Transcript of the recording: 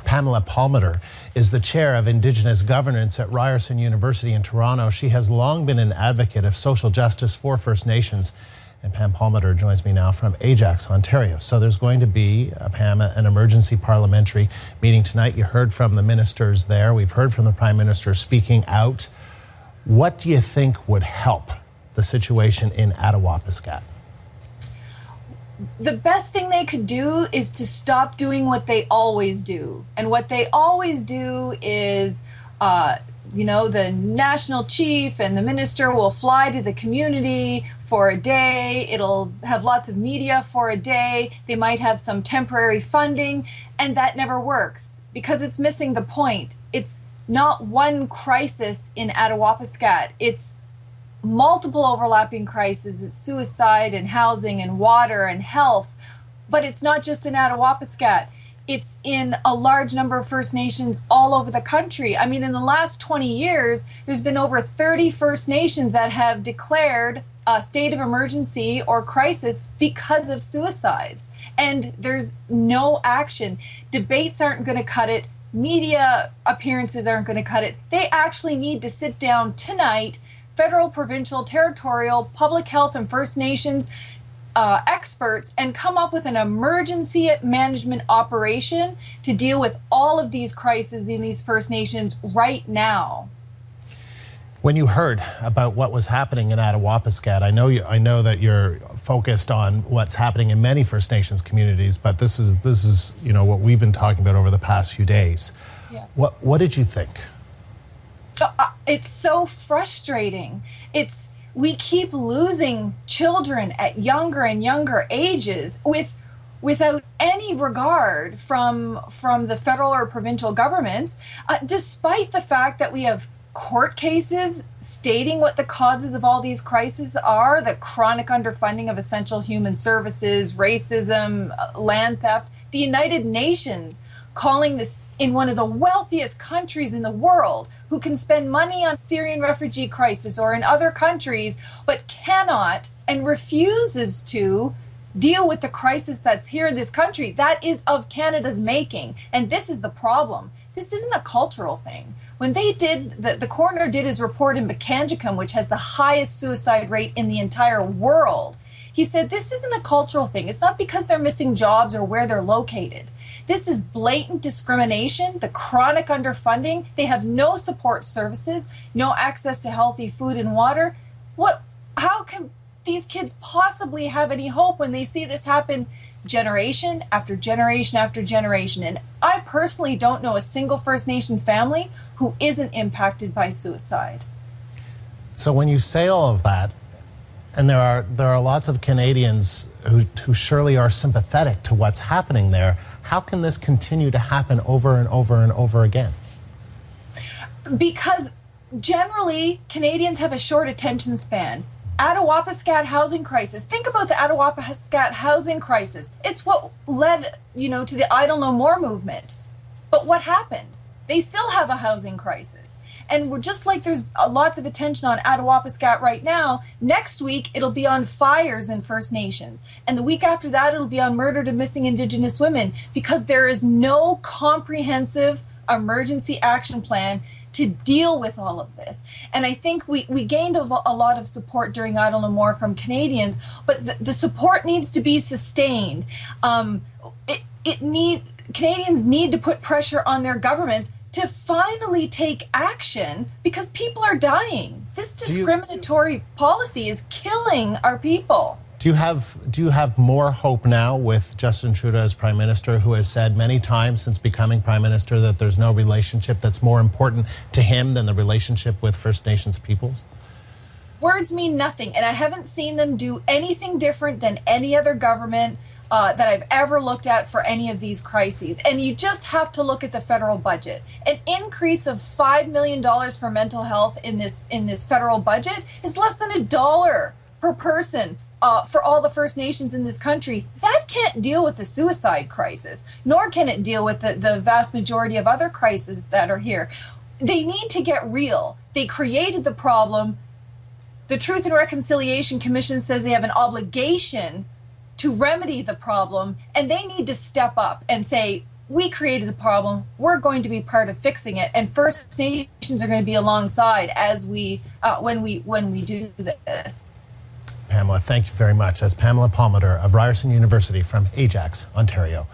Pamela Palmater is the chair of Indigenous Governance at Ryerson University in Toronto. She has long been an advocate of social justice for First Nations. And Pam Palmater joins me now from Ajax, Ontario. So there's going to be, Pam, an emergency parliamentary meeting tonight. You heard from the ministers there. We've heard from the Prime Minister speaking out. What do you think would help the situation in Attawapiskat? The best thing they could do is to stop doing what they always do. And what they always do is, the national chief and the minister will fly to the community for a day. It'll have lots of media for a day. They might have some temporary funding, and that never works because it's missing the point. It's not one crisis in Attawapiskat. It's multiple overlapping crises. It's suicide and housing and water and health. But it's not just in Attawapiskat. It's in a large number of First Nations all over the country. I mean, in the last 20 years, there's been over 30 First Nations that have declared a state of emergency or crisis because of suicides. And there's no action. Debates aren't going to cut it. Media appearances aren't going to cut it. They actually need to sit down tonight, federal, provincial, territorial, public health, and First Nations experts, and come up with an emergency management operation to deal with all of these crises in these First Nations right now. When you heard about what was happening in Attawapiskat, I know that you're focused on what's happening in many First Nations communities, but this is what we've been talking about over the past few days. Yeah. What did you think? It's so frustrating. We keep losing children at younger and younger ages without any regard from the federal or provincial governments, despite the fact that we have court cases stating what the causes of all these crises are: the chronic underfunding of essential human services, racism, land theft. The United Nations calling this in one of the wealthiest countries in the world, who can spend money on Syrian refugee crisis or in other countries, but cannot and refuses to deal with the crisis that's here in this country that is of Canada's making. And this is the problem. This isn't a cultural thing. When they did, the coroner did his report in Bakanjikam, which has the highest suicide rate in the entire world, he said this isn't a cultural thing. It's not because they're missing jobs or where they're located. This is blatant discrimination, the chronic underfunding. They have no support services, no access to healthy food and water. How can these kids possibly have any hope when they see this happen generation after generation after generation? And I personally don't know a single First Nation family who isn't impacted by suicide. So when you say all of that, and there are lots of Canadians who surely are sympathetic to what's happening there, how can this continue to happen over and over and over again? Because generally, Canadians have a short attention span. Attawapiskat housing crisis. Think about the Attawapiskat housing crisis. It's what led, to the Idle No More movement. But what happened? They still have a housing crisis. And we're just like there's lots of attention on Attawapiskat right now. Next week, it'll be on fires in First Nations. And the week after that, it'll be on murdered and missing Indigenous women, because there is no comprehensive emergency action plan to deal with all of this. And I think we gained a lot of support during Idle No More from Canadians, but the support needs to be sustained. Canadians need to put pressure on their governments to finally take action, because people are dying. This discriminatory policy is killing our people. Do you have more hope now with Justin Trudeau as Prime Minister, who has said many times since becoming Prime Minister that there's no relationship that's more important to him than the relationship with First Nations peoples? Words mean nothing, and I haven't seen them do anything different than any other government that I've ever looked at for any of these crises. And you just have to look at the federal budget. An increase of $5 million for mental health in this federal budget is less than $1 per person for all the First Nations in this country. That can't deal with the suicide crisis, nor can it deal with the vast majority of other crises that are here. They need to get real. They created the problem. The Truth and Reconciliation Commission says they have an obligation to remedy the problem, and they need to step up and say, we created the problem. We're going to be part of fixing it, and First Nations are going to be alongside as we when we do this. Pamela, thank you very much. That's Pamela Palmater of Ryerson University from Ajax, Ontario.